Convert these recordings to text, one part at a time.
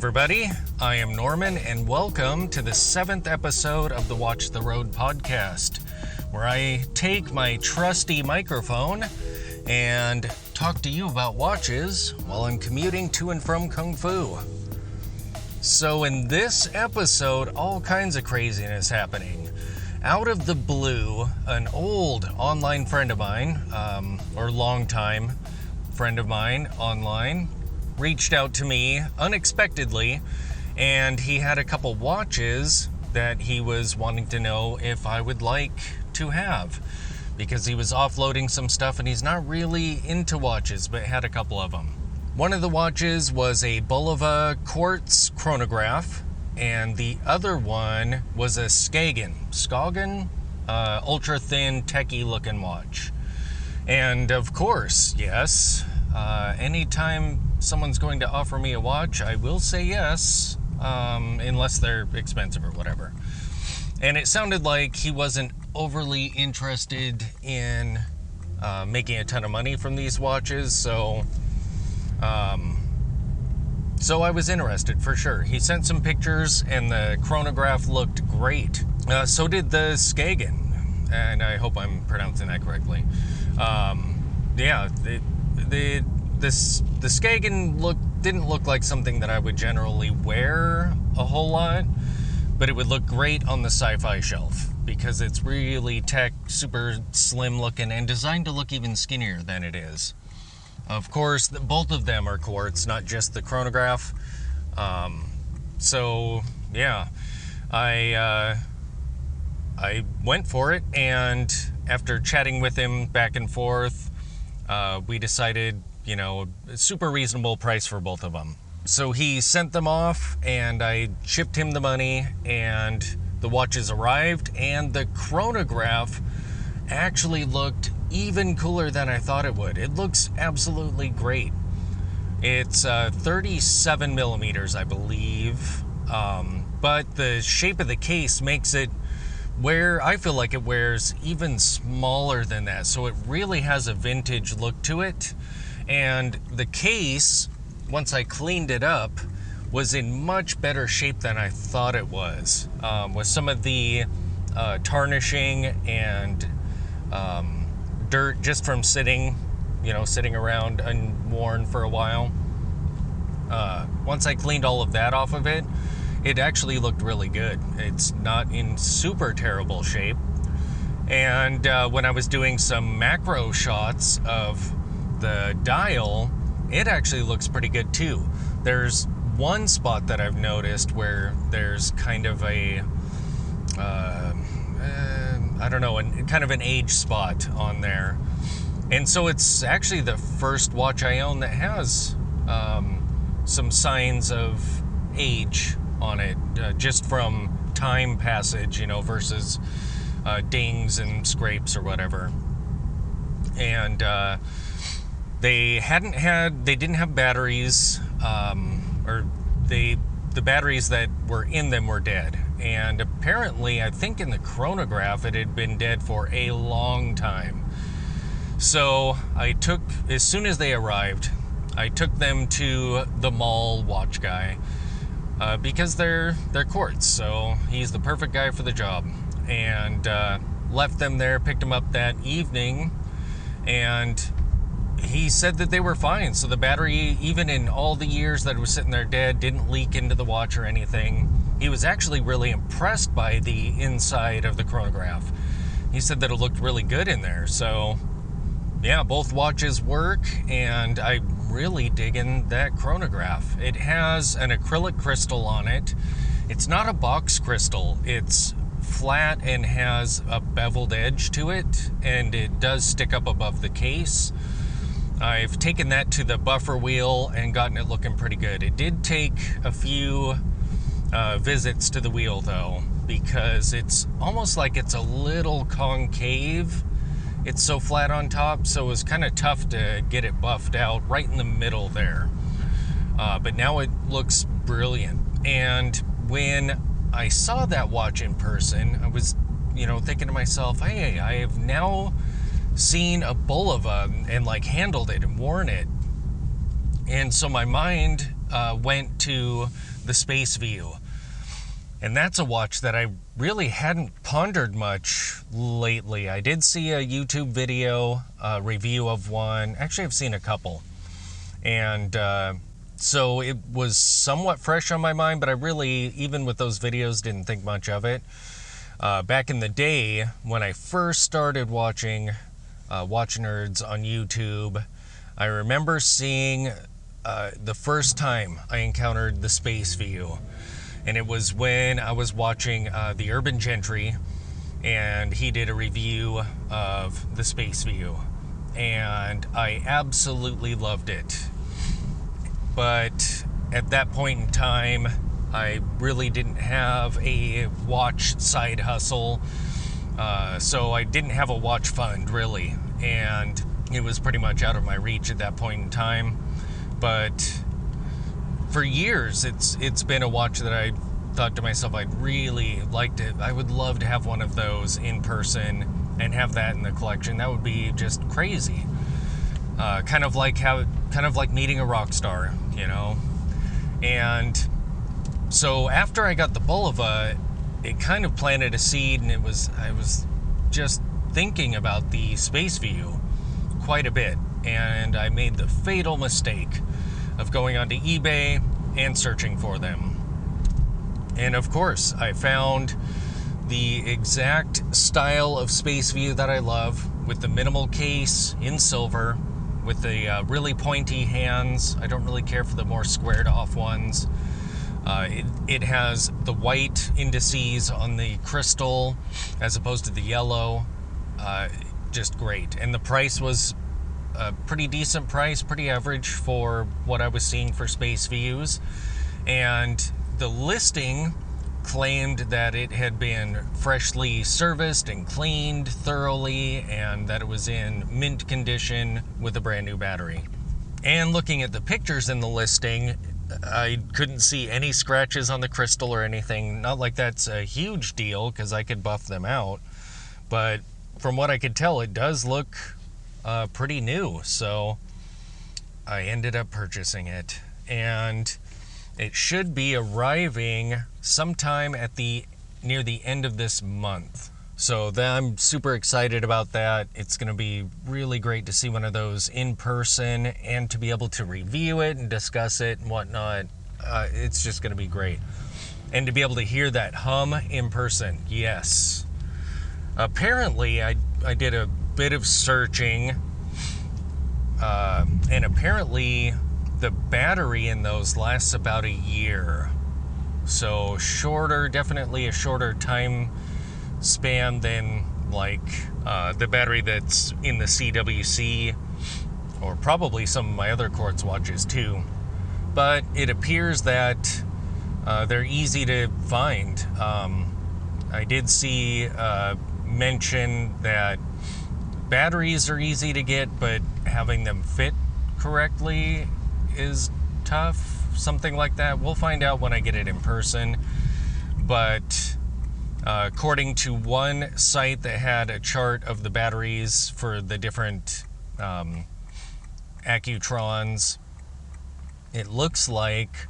everybody. I am Norman, and welcome to the 7th episode of the Watch the Road podcast, where I take my trusty microphone and talk to you about watches while I'm commuting to and from Kung Fu. So in this episode, all kinds of craziness happening. Out of the blue, an old online friend of mine, or longtime friend of mine online, reached out to me unexpectedly, and he had a couple watches that he was wanting to know if I would like to have, because he was offloading some stuff and he's not really into watches, but had a couple of them. One of the watches was a Bulova quartz chronograph, and the other one was a Skagen, ultra thin techie looking watch. And of course, yes, anytime someone's going to offer me a watch, I will say yes, unless they're expensive or whatever. And it sounded like he wasn't overly interested in making a ton of money from these watches, so I was interested for sure. He sent some pictures, and the chronograph looked great. So did the Skagen, and I hope I'm pronouncing that correctly. The Skagen didn't look like something that I would generally wear a whole lot, but it would look great on the sci-fi shelf because it's really super slim looking and designed to look even skinnier than it is. Of course, both of them are quartz, not just the chronograph. I went for it, and after chatting with him back and forth, we decided, a super reasonable price for both of them. So he sent them off, and I shipped him the money, and the watches arrived, and the chronograph actually looked even cooler than I thought it would. It looks absolutely great. It's 37 millimeters, I believe, but the shape of the case makes it where I feel like it wears even smaller than that, so it really has a vintage look to it. And the case, once I cleaned it up, was in much better shape than I thought it was, with some of the tarnishing and dirt just from sitting around unworn for a while. Once I cleaned all of that off of it, it actually looked really good. It's not in super terrible shape. And when I was doing some macro shots of the dial, it actually looks pretty good too. There's one spot that I've noticed where there's kind of a kind of an age spot on there. And so it's actually the first watch I own that has some signs of age on it, just from time passage, versus dings and scrapes or whatever. And they didn't have batteries, the batteries that were in them were dead. And apparently, I think in the chronograph, it had been dead for a long time. So as soon as they arrived, I took them to the mall watch guy, because they're quartz, so he's the perfect guy for the job. And left them there, picked them up that evening, and he said that they were fine. So the battery, even in all the years that it was sitting there dead, didn't leak into the watch or anything. He was actually really impressed by the inside of the chronograph. He said that it looked really good in there. So yeah, both watches work, and I'm really digging that chronograph. It has an acrylic crystal on it. It's not a box crystal. It's flat and has a beveled edge to it, and it does stick up above the case. I've taken that to the buffer wheel and gotten it looking pretty good. It did take a few visits to the wheel, though, because it's almost like it's a little concave. It's so flat on top, so it was kind of tough to get it buffed out right in the middle there. But now it looks brilliant. And when I saw that watch in person, I was, thinking to myself, hey, I have now seen a Bulova and handled it and worn it. And so my mind went to the Space View. And that's a watch that I really hadn't pondered much lately. I did see a YouTube video review of one. Actually, I've seen a couple. And so it was somewhat fresh on my mind, but I really, even with those videos, didn't think much of it. Back in the day, when I first started watching Watch Nerds on YouTube, I remember seeing the first time I encountered the Space View. And it was when I was watching the Urban Gentry, and he did a review of the Space View. And I absolutely loved it. But at that point in time, I really didn't have a watch side hustle. So I didn't have a watch fund, really. And it was pretty much out of my reach at that point in time. But for years, it's been a watch that I thought to myself, I'd really like to, I would love to have one of those in person and have that in the collection. That would be just crazy. Kind of like meeting a rock star, you know? And so after I got the Bulova, it kind of planted a seed, and I was just thinking about the Space View quite a bit. And I made the fatal mistake of going onto eBay and searching for them. And of course, I found the exact style of Space View that I love, with the minimal case in silver, with the really pointy hands. I don't really care for the more squared off ones. It has the white indices on the crystal as opposed to the yellow. Just great. And the price was a pretty decent price, pretty average for what I was seeing for Space Views. And the listing claimed that it had been freshly serviced and cleaned thoroughly, and that it was in mint condition with a brand new battery. And looking at the pictures in the listing, I couldn't see any scratches on the crystal or anything. Not like that's a huge deal, because I could buff them out. But from what I could tell, it does look pretty new. So I ended up purchasing it. And it should be arriving sometime near the end of this month. So I'm super excited about that. It's going to be really great to see one of those in person and to be able to review it and discuss it and whatnot. It's just going to be great. And to be able to hear that hum in person, yes. Apparently, I did a bit of searching, and apparently the battery in those lasts about a year. So definitely a shorter time span than like the battery that's in the CWC, or probably some of my other quartz watches too. But it appears that they're easy to find. I did see mention that batteries are easy to get, but having them fit correctly is tough, something like that. We'll find out when I get it in person. But according to one site that had a chart of the batteries for the different Accutrons, it looks like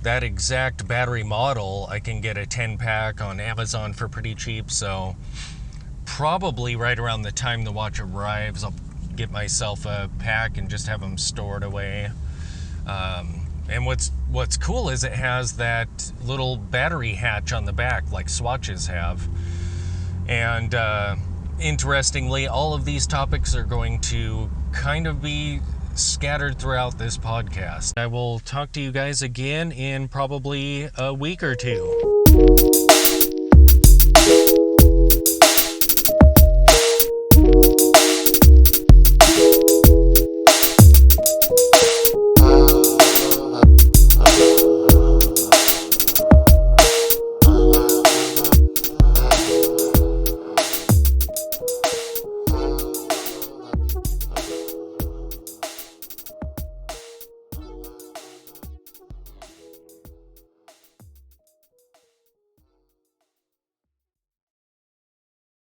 that exact battery model I can get a 10-pack on Amazon for pretty cheap. So probably right around the time the watch arrives, I'll get myself a pack and just have them stored away. And what's cool is it has that little battery hatch on the back like swatches have. And interestingly, all of these topics are going to kind of be scattered throughout this podcast. I will talk to you guys again in probably a week or two.